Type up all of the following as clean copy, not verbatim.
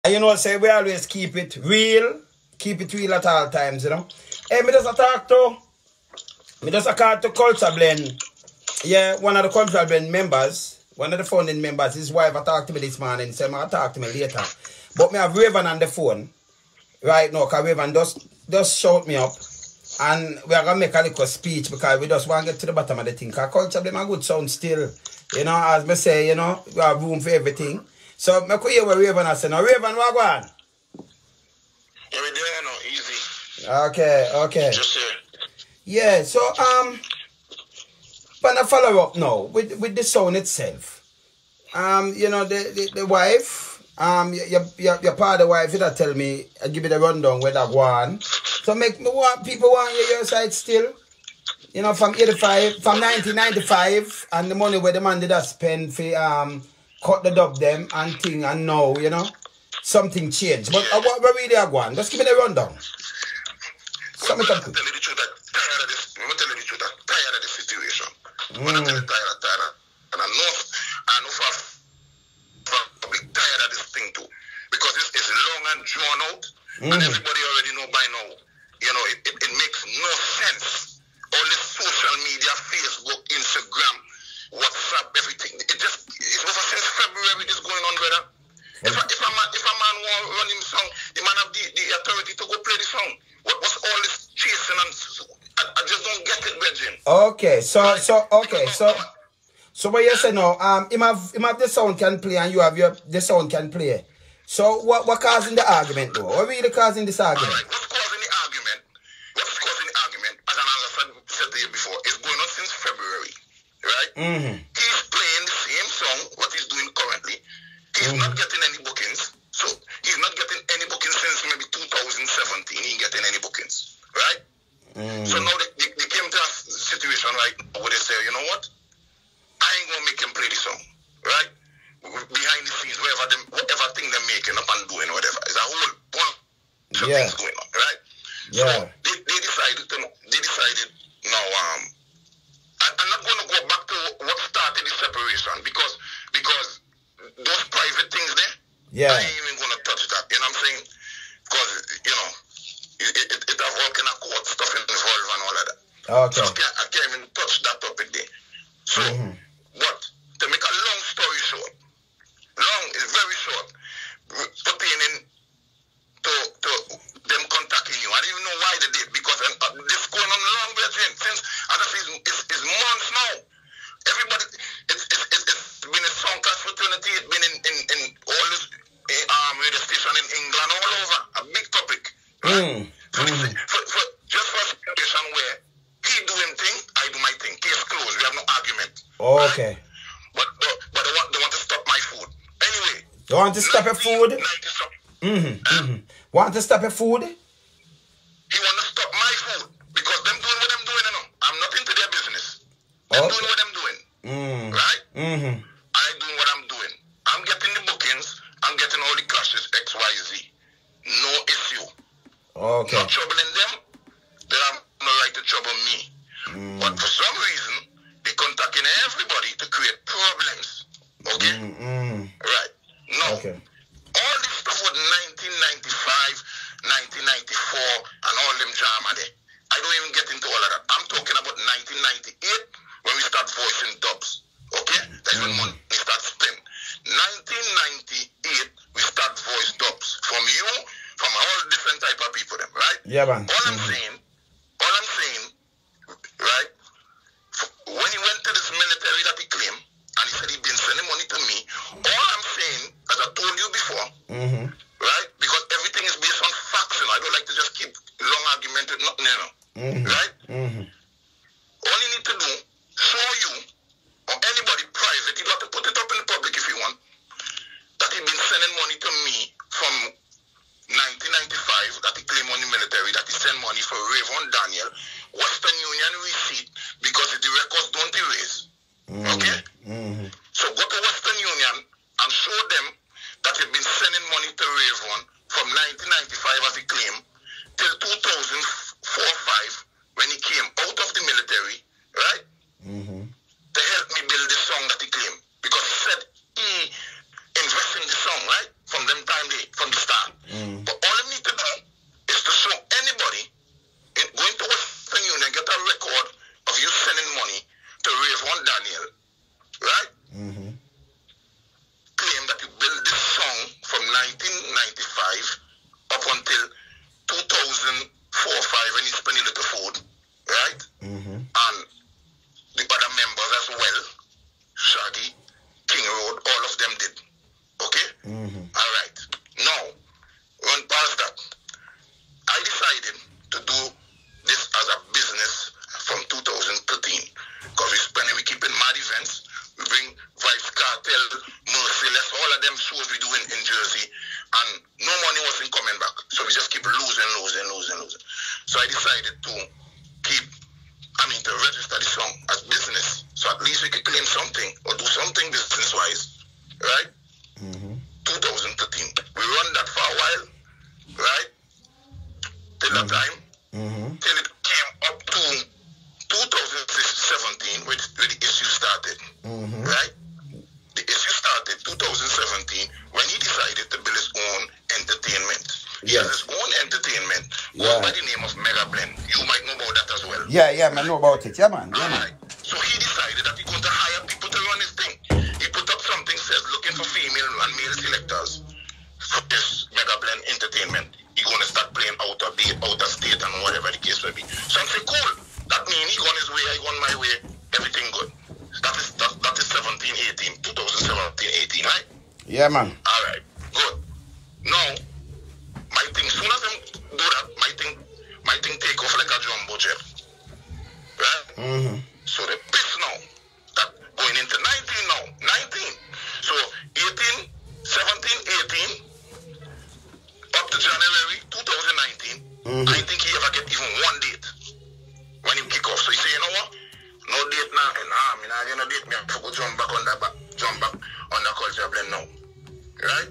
And you know, say we always keep it real at all times, you know. Hey, me just talk to Culture Blend. Yeah, one of the Culture Blend members, one of the founding members, his wife talked to me this morning, said I'll talk to me later. But me have Raven on the phone right now, because Raven just shout me up. And we are going to make a little speech because we just want to get to the bottom of the thing. Because Culture Blend a good sound still. You know, as me say, you know, we have room for everything. So, I could hear what Raven has said. Now, Raven, what go on? Yeah, we do, you know, easy. Okay. Just here. Yeah, so, but I follow up now with the sound itself. You know, the wife, your part of the wife, you tell me, give me the rundown where that one. So people want your side still. You know, from 1995, and the money where the man did spend for cut the dub them and thing, and now, you know, something changed. But what really are going? Just give me the rundown. I'm tell you the truth, I'm telling you the truth, I'm tired of the situation. I'm telling you tired. And I know for public tired of this thing too. Because it's long and drawn out, and everybody already know by now. You know, it makes no sense. All this social media, Facebook, Instagram, WhatsApp, everything. It's over since February this going on, brother. If a man want to run him song, the man have the authority to go play the song. What's all this chasing and I just don't get it, Virgin. Okay, so what you say now? Him have the sound can play and you have the sound can play. So what causing the argument though? What really causing this argument? Alright, what's causing the argument? As I said to you before, it's going on since February, right? He's playing the same song, what he's doing currently. He's not getting any bookings. So he's not getting any bookings since maybe 2017. He ain't getting any bookings, right? So now they came to a situation right now where they say, you know what? I ain't gonna make him play the song, right? Behind the scenes, whatever thing they're making up and doing, whatever. It's a whole bunch of things going on, right? Yeah. So they decided now, I'm not gonna go back to what started the separation because those private things there, I ain't even gonna touch that. You know what I'm saying? Because you know, it have all kind of court stuff involved and all of that. Okay. So I can't even touch that topic there. So, but to make a long story short, is very short, pertaining to them contacting you. I don't even know why they did because this going on a long way since as I say it's months now. Everybody, it's been a Songcast fraternity. It's been in all this radio station in England, all over. A big topic. Right? For just for a situation where he do him thing, I do my thing. Case closed. We have no argument. Okay. Right? But they want to stop my food. Anyway. You want to stop your food? Want to stop your food? He want to stop my food because them doing what them doing, you know. I'm not into their business. Them doing what them doing. Right? I doing what I'm doing. I'm getting the bookings. I'm getting all the clashes, XYZ. No issue. Okay. Not troubling them. They have no right to trouble me. But for some reason, they contacting everybody to create problems. Okay? Right. No. Okay. All this stuff was 1995, 1994, and all them drama there. I don't even get into all of that. I'm talking about 1998 when we start voicing dubs. Okay? That's when money starts spending. 1998, we start voice dubs. From you, from all different type of people, them, right? Yeah, man. All I'm saying, right? When he went to this military that he claimed, and he said he'd been sending money to me, all I'm saying, as I told you before, right? Because everything is based on facts, and I don't like to just keep long argument with nothing, you know. Right? All you need to do, show you, or anybody private, you have to put it up in the public if you want, that he'd been sending money to me from 1995, that he claimed on the military, that he sent money for Rayvon Daniel, Western Union receipt, because the records don't erase. Okay? So go to Western Union and show them that he'd been sending money to Rayvon from 1995 as he claimed till 2004-05 when he came out of the military, right? To help me build the song that he claimed. Because he said he invested in the song, right? From them time, from the 1995 up until 2004-05 when he spent a little food, right? And the other members as well, Shaggy, King Road, all of them did. Okay? All right. Now, run past that. I decided to do this as a business from 2013 because we keeping mad events. We bring Vibes Cartel, Merciless, all of them shows we do in Jersey, and no money wasn't coming back. So we just keep losing. So I decided to to register the song as business. So at least we could claim something or do something business-wise, right? 2013. We run that for a while, right? Till that time. Till it came up to 2017 when the issue started, right? The issue started 2017 when he decided to build his own entertainment. He has his own entertainment by the name of Mega Blend. You might know about that as well. Yeah, man, know about it. Yeah, man. Right. So he decided that he's going to hire people to run his thing. He put up something says looking for female and male selectors for this Mega Blend entertainment. He's going to start playing out of state and whatever the case may be. So I said, cool. That means he gone his way, I gone my way. Everything good. That is 2017, 18, right? Yeah, man. All right. Good. Now, my thing, soon as them do that, my thing take off like a jumbo jet. Right? So the piss now, that going into 19 now, 19. So 18, 17, 18, up to January 2019, I think he ever get even one date when he kick off. So he say, you know what? No date now, and I'm not gonna date me. I have to jump back on the Culture Blend now. Right?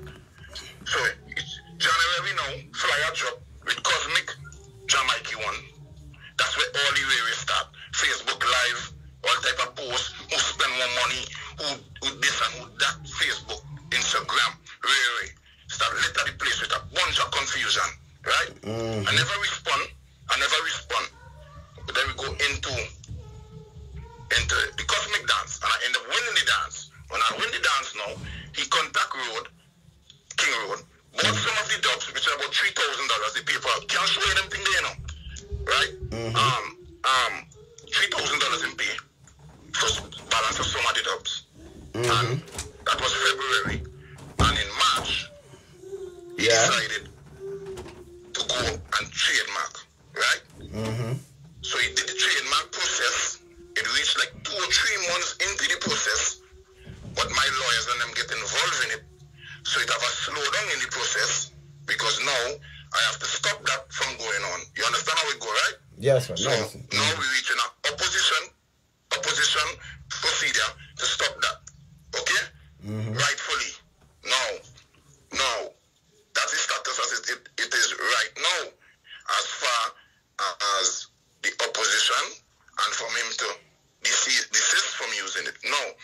So it's January now, flyer drop with Cosmic, Jamaica one. That's where all the way start. Facebook Live, all type of posts, who spend more money, who this and who that, Facebook, Instagram, really start litter the place with a bunch of confusion, right? I never respond. But then we go into the Cosmic dance, and I end up winning the dance. When I win the dance now, he contact King Road, bought some of the dubs, which are about $3,000. The people can't show them thing there, you know, right? $3,000 in pay for balance of some of the dubs. And that was February. And in March, he decided to go and trademark, right? So he did the trademark process. It reached like 2 or 3 months into the process, but my lawyers and them get involved in it. So it have a slowdown in the process because now I have to stop that from going on. You understand how it go, right? Yes, sir. So now we're reaching an opposition procedure to stop that. Okay? Rightfully. Now, that's the status as it is right now, as far as the opposition and from him to desist from using it. No.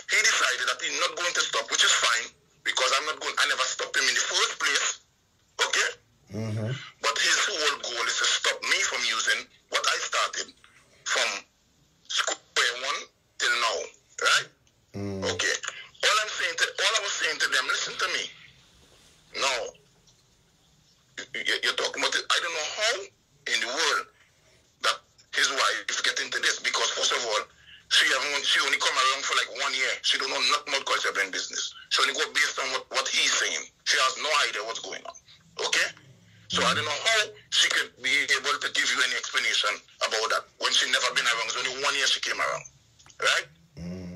He decided that he's not going to stop, which is fine, because I never stopped him in the first place. Okay? But his whole goal is to stop me from using what I started from square one till now. Right? Okay. All I was saying to them, listen to me. Now, you're talking about it. I don't know how in the world that his wife is getting to this, because first of all, she only come around for like 1 year. She don't know nothing about Culture Blend business. She only go based on what he's saying. She has no idea what's going on. Okay? So I don't know how she could be able to give you any explanation about that when she never been around. It's only 1 year she came around. Right?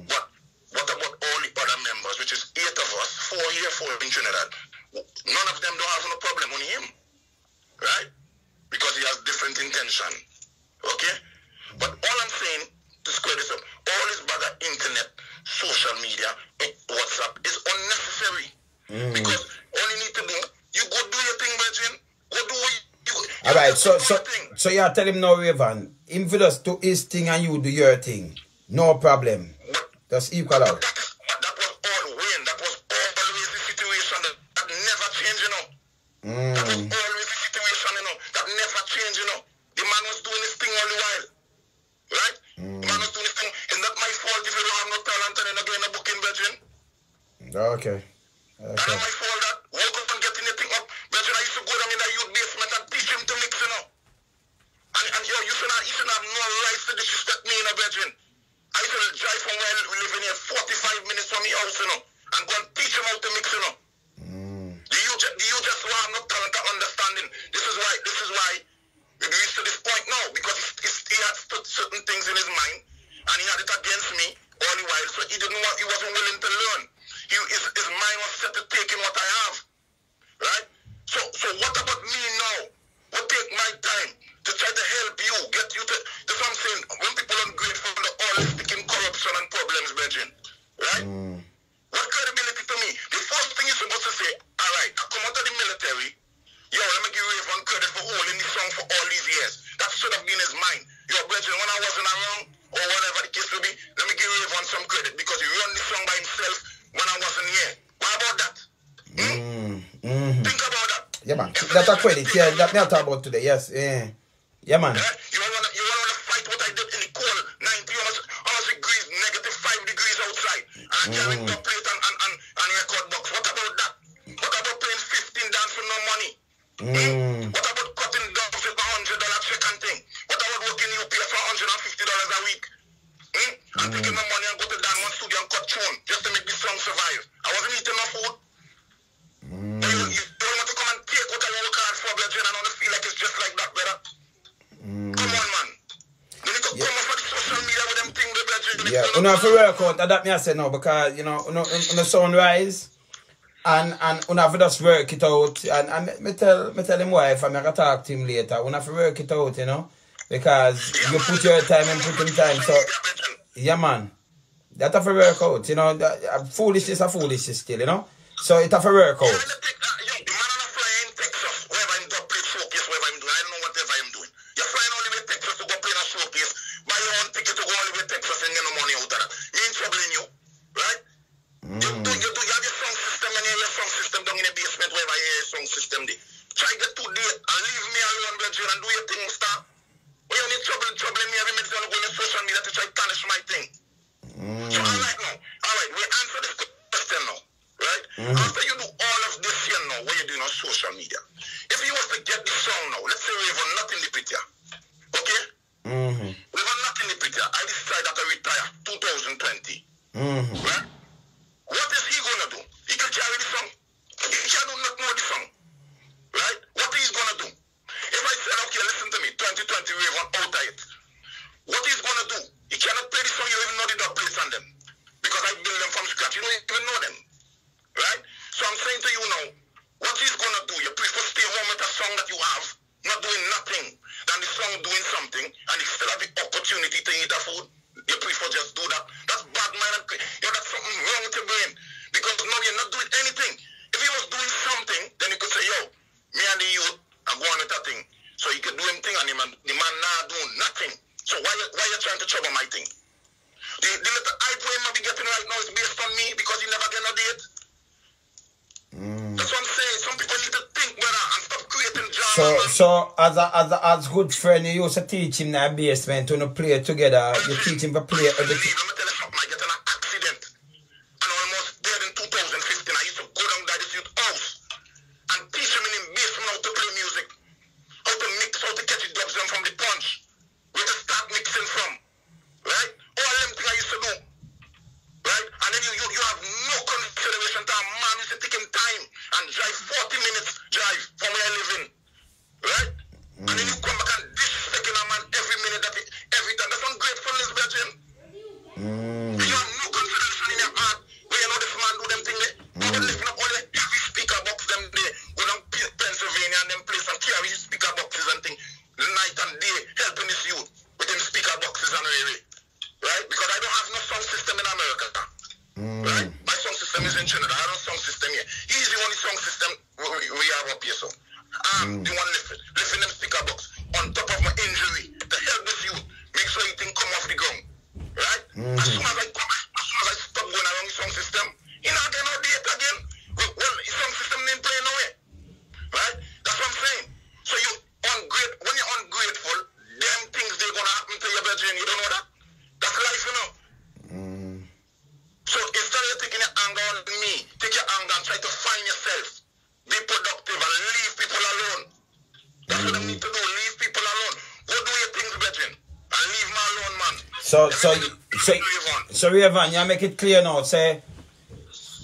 But what about all the other members, which is 8 of us, 4 here, 4 in Trinidad? None of them don't have no problem, only him. Right? Because he has different intention. Okay? But all I'm saying, to square this up, all this bag of internet, social media, WhatsApp is unnecessary. Because all you need to do, you go do your thing, Virgin. Go do what you all right, so you tell him no, Raven. Him for just do his thing and you do your thing. No problem. Just equal out. That was all Wayne. That was always the situation that never changed, you know. That was always the situation, you know. That never changed, you know. The man was doing his thing all the while. Right? The man was doing his thing. It's not my fault if you don't have no talent and you're not getting a booking, Virgin. Okay. That's not my fault that. Walk up and disrespect me, you know, brethren. I used to drive from where we live in here 45 minutes from your house, you know, and go and teach them how to mix, you know. Do you just have no talent or understanding? This is why we reached to this point now, because he had certain things in his mind, and he had it against me all the while, so he wasn't willing to learn. His mind was set to taking what I have, right? So what about me now? What take my time to try to help you, get you to, that's what I'm saying, when people are ungrateful, they're all sticking corruption and problems, brethren, right? What credibility to me? The first thing you're supposed to say, all right, I come out of the military, yo, let me give Rayvon credit for holding this song for all these years. That should have been his mind. Yo, brethren, when I wasn't around, or whatever the case will be, let me give Rayvon some credit, because he run this song by himself when I wasn't here. What about that? Think about that. Yeah, man. That's a credit. Yeah, that me I talk about today. Yes. Yeah, man. You want to fight what I did in the cold 90 almost degrees, -5 degrees outside, and carrying the plate and record box. What about that? What about playing 15 dance for no money? What about cutting dogs with $100 check and thing? What about working UPS for $150 a week? And taking my money and go to Dan one studio and cut tune just to make this song survive. I wasn't eating no food. You don't want to come and take what I work hard for, brethren, and I don't feel like it's just like that, brother. Come on, man. You need to come off of the social media with them things, brethren. Yeah, you know, if you work out, that me I say no, because, you know, the sunrise, and you have to just work it out, and me tell him wife, and I can talk to him later, you have to work it out, you know, because you put your time and put him time, so, yeah, man, that have to work out, you know, foolishness is foolishness still, you know, so it have to work out. So as good friend, you used to teach him in the basement when you play together. You teach him to play everything. Try to find yourself. Be productive and leave people alone. So Rayvon, you make it clear now. Say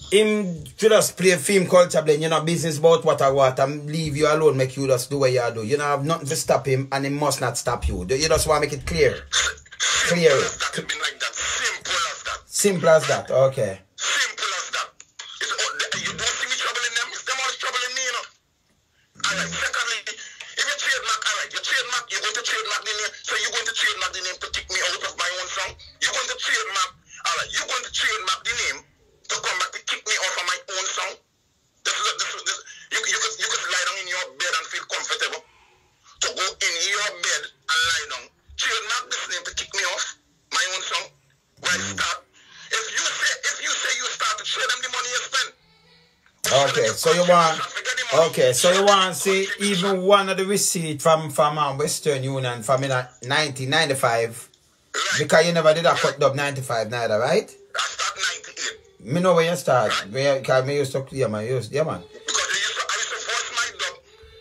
him should just play film Culture Blend, you know, business about what I want, and leave you alone, make you just do what you do. You don't have nothing to stop him, and he must not stop you. You just want to make it clear. Clear it. That has been like that. Simple as that. Simple as that, okay. Simple as that. You don't see me troubling them, it's them always troubling me, you know. Alright, secondly, if you trademark, alright, you're going to trademark the name, so you're going to trademark the name to kick me out of my own song? You're going to trademark, alright, you're going to trademark the name to come back to kick me off of my own song? You could lie down in your bed and feel comfortable. To go in your bed and lie down. Trademark this name to kick me off my own song. Why start? If you say you start to show them the money you spend. Okay, so you want to see even one of the receipt from Western Union from 1995, right. Because you never did a cut up 95 neither, right? I start 98. Me know where you start. Right. Because me used to clear my man. Because I used to voice my dub.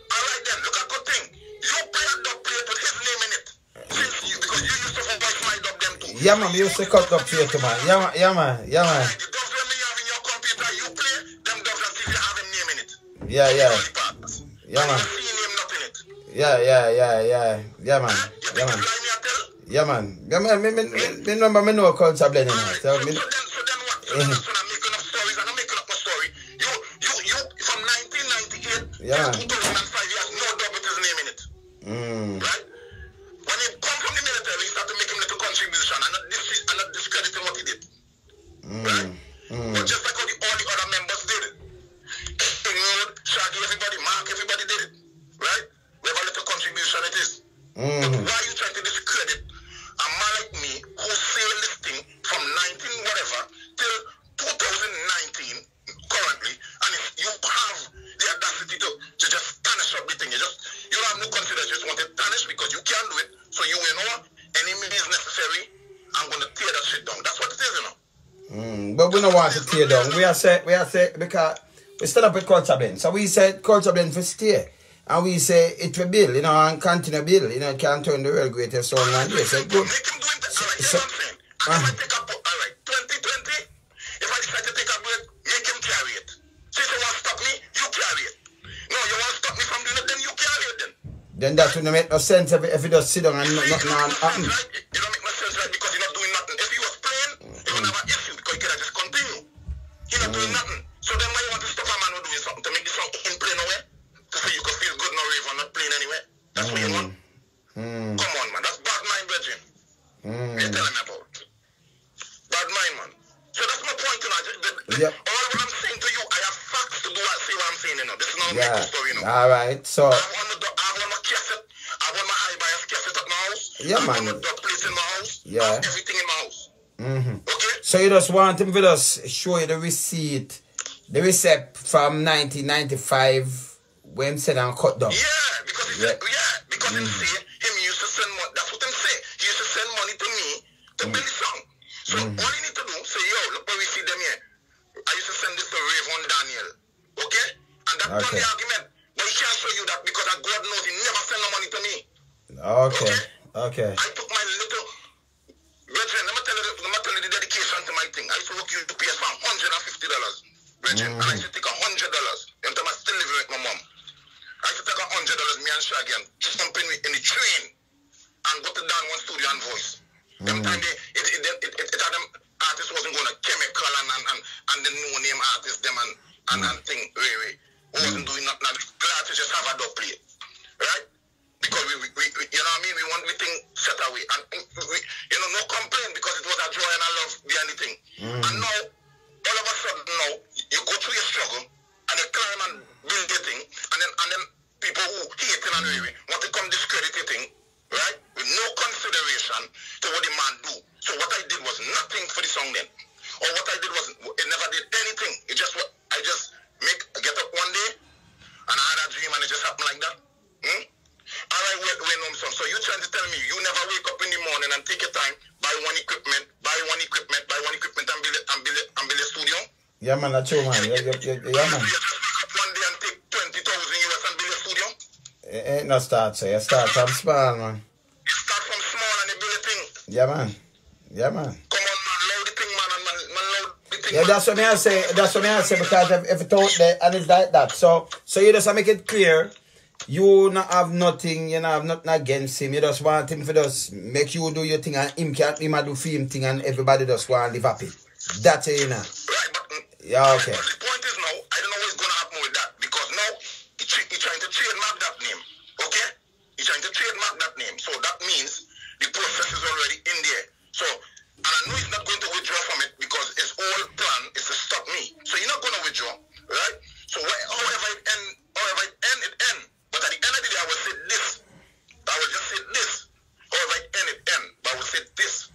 Alright then, look a good thing. You play a dub plate with his name in it. Because you used to voice my dub them too. Yeah man, me used to cut up plate too man. Yeah man. The dubs when you have in your computer, you play them dubs and see if you have him name in it. Yeah man. Yeah man. Yeah man, me remember me know Culture Blend. So then what? So I'm making up stories and I'm making up my story. You from 1998 to 2005, he has no dub with his name in it. Right? When he come from the military, he started making little contribution and not discrediting what he did. Right? But just like all the other members did it. Ingrid, Shaggy, everybody, Mark, everybody did it. Right? Whatever little contribution it is. But why are you trying to discredit a man like me who say listing from 19 whatever till 2019 currently, and if you have the audacity to just tarnish up the thing, you don't have no consideration, you just want to tarnish because you can't do it, so you know any means necessary, I'm going to tear that shit down. That's what it is, you know. But we don't want to tear down. We are say because we still up with Culture Blend. So we said Culture Blend for stay. And we say it will build, you know, and continue build, you know, it can turn the world greatest song one day. So good. Make him do it. Alright, you know what I'm saying? If I take up, alright, 2020, if I decide to take a break, make him carry it. Since you want to stop me, you carry it. No, you want to stop me from doing it, then you carry it then. Then that will make no sense if you just sit down and nothing happen. Right? It don't make no sense, right? Because you're not doing nothing. If he was playing, he would have an issue because he could have just continue. He's not doing nothing. So then why you want to stop a man who doing something to make the song in play nowhere? So you can feel good now, Rayvon, not playing anywhere. That's what you want. Come on, man. That's bad mind, brethren. What you telling me about? Bad mind, man. So that's my point, you know. All what I'm saying to you, I have facts to do what I'm saying, you know. This is not a make story, you know. Alright, so I want my cassette. I want my high bias cassette at my house. Yeah, man. I want my place in my house. Yeah. I have everything in my house. Okay? So you just want him to just show you the receipt from 1995 when said and cut down. Yeah, because he said, because him say him used to send money. That's what him say. He used to send money to me to build the song. So all you need to do, say, yo, look where we see them here. I used to send this to Rayvon Daniel. Okay? And that's not the argument. But he can't show you that because God knows he never sent no money to me. Okay. I took my little brethren, let me tell you the dedication to my thing. I used to work you to pay for $150. Brethren, and I used to take $100. Every time I still living with my mom. I used to take $100, me and Shaggy, and jump in the train and go to down one studio and voice. Them time it had them artists wasn't going to chemical and the no name artists them and thing really wasn't doing nothing. Glad to just have a dub play, right? Because we you know what I mean, we think set away and we, you know, no complaint because it was a joy and a love behind the thing. And now all of a sudden now you go through your struggle and you climb and build your thing and then people who hate and really want to come discredit your thing, right? With no consideration to what the man do. So what I did was nothing for the song then. Or what I did was it never did anything. It just what I just get up one day and I had a dream and it just happened like that. Alright, wait, no, son. So you trying to tell me you never wake up in the morning and take your time, buy one equipment and build a studio? Yeah, man, that's true, man. Yeah, man. You just wake up one day and take $20,000 US and build a studio? It ain't no start, so you start from small, man. You start from small and you build a thing. Yeah, man. Yeah, man. Come on, man, love the thing, man, and man love the thing. Yeah, that's what I say. That's what I say because if it's out there and it's like that. So you just make it clear. You not have nothing, you know, have nothing against him. You just want him to just make you do your thing and him do film thing and everybody just want to live happy. That's it, you know. Right, but yeah, okay. But the point is now, I don't know what's going to happen with that because now he's trying to trademark that name. Okay? He's trying to trademark that name. So that means the process is already in there. So, and I know he's not going to withdraw from it because his whole plan is to stop me. So he's not going to withdraw, right? So however it end, it end. But at the end of the day, I will say this. I will just say this. However it end. But I will say this.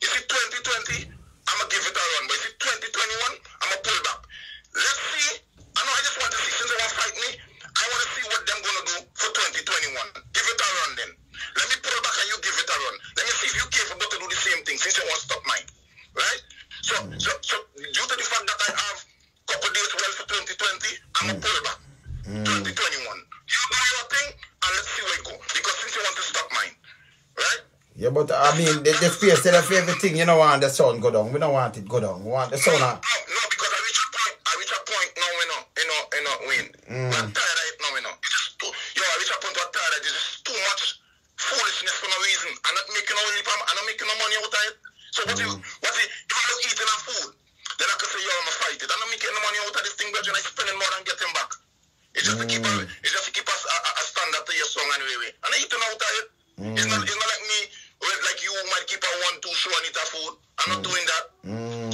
You see 2020, I'm going to give it a run. But you see 2021, I'm going to pull back. Let's see. I know I just want to see, since they want to fight me, I want to see what them going to do for 2021. Give it a run then. Let me pull back and you give it a run. Let me see if you're capable to do the same thing since you want to stop mine. Right? So due to the fact that I have a couple days well for 2020, I'm going to pull back. 2021. You do your thing and let's see where you go. Because since you want to stop mine. Right? Yeah, but I mean, the space of everything, you don't want the sun go down. We don't want it go down. We want the sun. No, because I reach a point now, win. I'm tired of it now, I reach a point where I'm tired of it. There's just too much foolishness for no reason. I'm not making no money out of it. So if I'm eating a food, then I can say, I'm gonna fight it. I'm not making no money out of this thing, but I'm spending more than getting back. It's just to keep us a standard to your song anyway. And I'm eating out of it. It's not like me, like you might keep a 1-2 show and eat a food. I'm not doing that.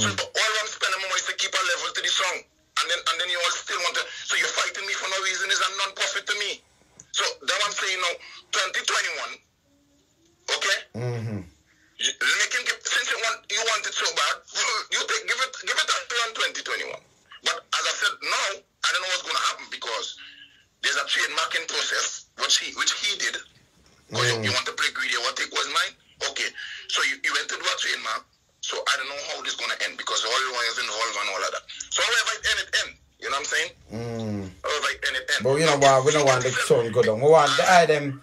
So all I'm spending my money is to keep a level to the song. And then you all still want to, so you're fighting me for no reason is a non-profit to me. So that's what I'm saying now, 2021, okay? Since you want it so bad, give it a turn 2021. But as I said, now, I don't know what's going to happen because there's a trademarking process, which he did. Because you want to play greedy, what take was mine? Okay. So you went to do a trademark. So I don't know how this is going to end because all the lawyers involved and all of that. So however it end. You know what I'm saying? However it end. But we don't want the sun go down. We want the item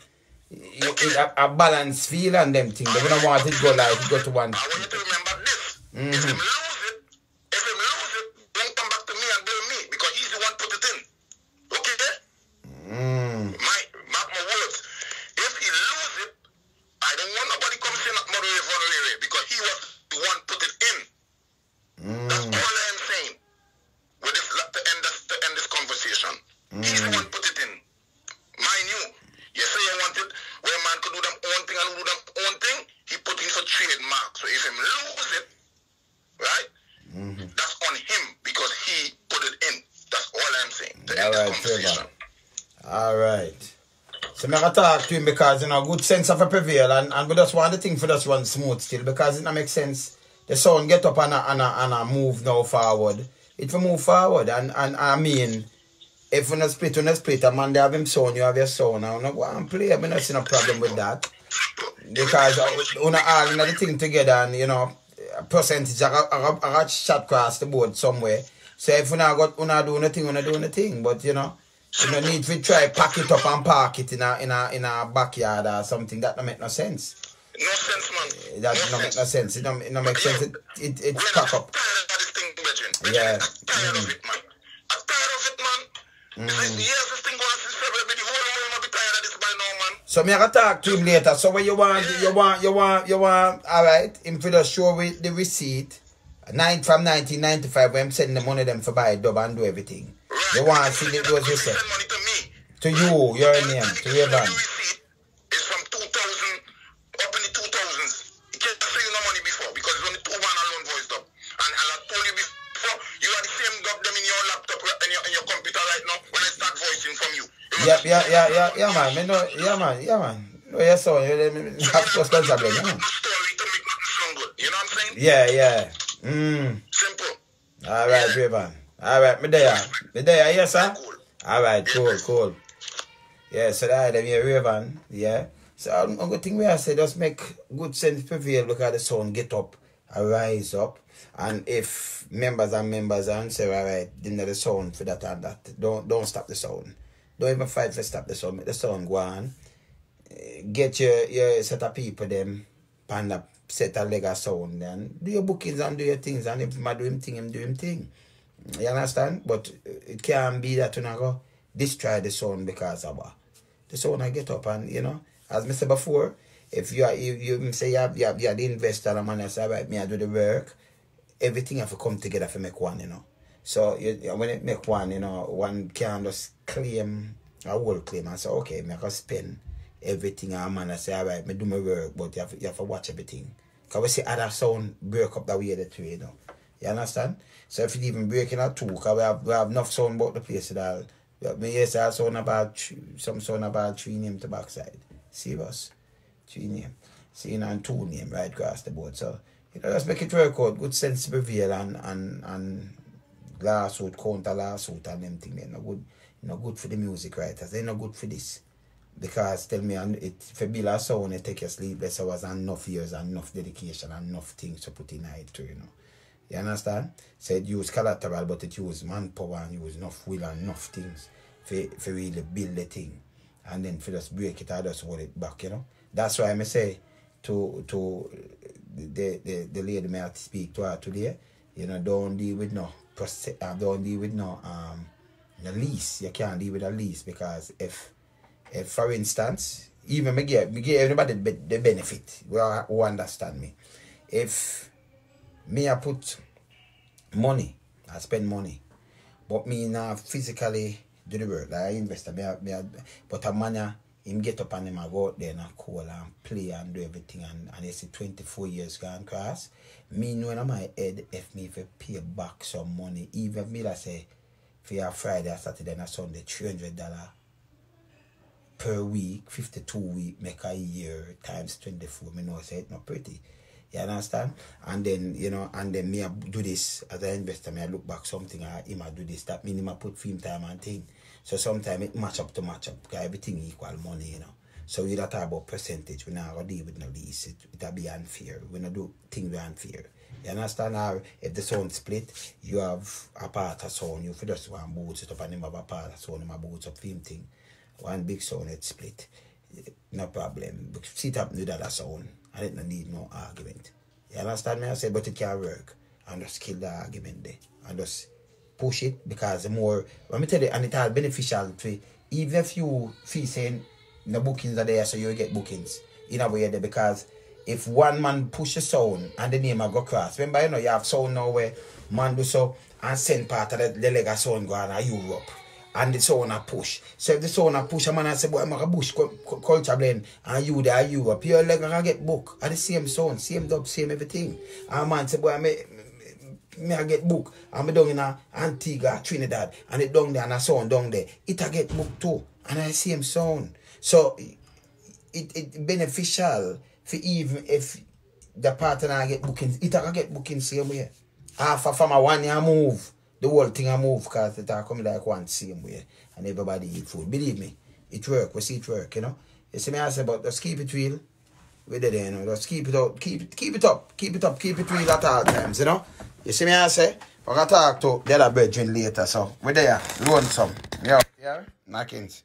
a balance feel and them things. We don't want it go like it go to one. I want you to remember this. If him lose it, don't come back to me and blame me because he's the one put it in. Okay? Mark my words. If he lose it, I don't want nobody come saying that Mother Ray because he was the one put it in. That's all I'm saying. With this to end this conversation. He's the one put it in. Mind you, say you want it where man could do them own thing and do them own thing, he put in for trademark. So if him lose it, right? That's on him because he put it in. That's all I'm saying. To end this conversation. Alright. So I'm going to talk to him because, good sense of a prevail and we just want the thing for just run smooth still because it don't make sense. The sound get up and a move now forward. It will move forward and I mean, if we not split, a man they have him sound, you have your sound. I don't want to play, I don't see no problem with that. Because we not all in the thing together and, percentage, I got shot across the board somewhere. So if we not do nothing, we not do nothing. But, you don't need to try pack it up and park it in a backyard or something. That don't make no sense. No sense, man. That don't make no sense. It don't make sense. It's pack up. I'm tired of this thing, Bridget. Yeah. I'm tired of it, man. I'm tired of it, man. Yes, this thing goes since February, but the whole world might be tired of this by now, man. So me gonna talk to him later. So when you want, alright, him for the show with the receipt. From 1995 when I'm sending the money them for buy a dub and do everything. Right. You want to see the those you say. Send money to me. To you, your name, to your van. The receipt is from 2000 up in the 2000s. You can't say you no money before because it's only 2 man alone voiced up. And as I told you before, you are the same dub them in your laptop in your computer right now when I start voicing from you. Yeah, man. Yeah, man. No, yes, so you have responsibility. Yeah, man. Story to make nothing sound good. You know what I'm saying? Yeah. Simple. Alright, Raven. Alright, me there, yes, sir? Cool. Alright, cool. Yeah, so that them here, Raven. Yeah. So I'm going to think where I say just make good sense prevail, look at the sound, get up, rise up. And if members and say, alright, then the sound for that and that. Don't stop the sound. Don't even fight to stop the sound. Make the sound go on. Get your set of people them pan the set a leg of sound and do your bookings and do your things, and if I do him thing. You understand? But it can't be that you not go destroy the sound because of the sound I get up and, you know, as I said before, if you say you have the investor and man, I say, right, me I do the work, everything have to come together to make one, you know. So when it make one, you know, one can just claim a whole claim and say, okay, me I can spend everything and man I say, all right, me do my work, but you have to watch everything. Because we see other sound break up that way the two, you know. You understand? So if you even breaking a two, because we have enough sound about the place that me yes, I sound about some sound about 3 name to backside. Serious. 3 name. See, you know, and 2 name right across the board. So, you know, let's make it work out. Good sense prevail and lawsuit, counter lawsuit and them thing. They're not good. Not good for the music writers. They're not good for this. Because tell me, for build a sound, it take you sleepless hours and enough years and enough dedication and enough things to put in it too, you know. You understand? So it use collateral, but it use manpower and use enough will and enough things for really build the thing. And then for just break it or just hold it back, you know. That's why I say to the lady may have to speak to her today, you know, don't deal with no lease. You can't deal with a lease because if for instance, even me give everybody the benefit who understand me. If me I put money, I spend money, but me now physically do the work. Like I invest, but a man him get up and him go out there and call and play and do everything and you see 24 years gone across. Me know in my head if me if pay back some money, even me that say for your Friday, Saturday and Sunday, $300 per week, 52 week, make a year times 24. Me know say it not pretty. You understand? And then, you know, and then me I do this as an investor, me I look back something and him I do this. That means him I put film time and thing. So sometimes it match up because everything equal money, you know. So we don't talk about percentage. We not gonna deal with no lease. It'll be unfair. We not do things unfair. You understand? Or if the sound split, you have a part of sound, you for just one boots it up and him have a part of sound, him a boots up film thing. One big sound it split. No problem. But see it happen with that sound. And it don't need no argument. You understand me? I say, but it can work. And just kill the argument there. And just push it because the more, let me tell you, and it's all beneficial to even if you feel saying the bookings are there, so you get bookings in a way there because if one man push a sound and the name will go across, remember, you know, you have sound now where man do so and send part of the leg of sound go on Europe. And the sound a push. So if the sound a push, a man a say, boy, I'm a bush culture blend, and you there, Europe, your leg a get book. At the same sound, same dub, same everything. And a man say, boy, me a get book. And me down in Antigua, Trinidad, and it down there, and a sound down there. It a get book too. And the same sound. So it beneficial for even if the partner get bookings, it a get bookings same way. Half from a 1 year move. The whole thing I move because it are coming like one same way and everybody eat food. Believe me, it work. We see it work, you know. You see me I say about just keep it real. We're there, you know. Just keep it up, keep it up, keep it real at all times, you know. You see me I say, we're gonna talk to the other brethren later, so we're there. Run some. Yeah. Knockings.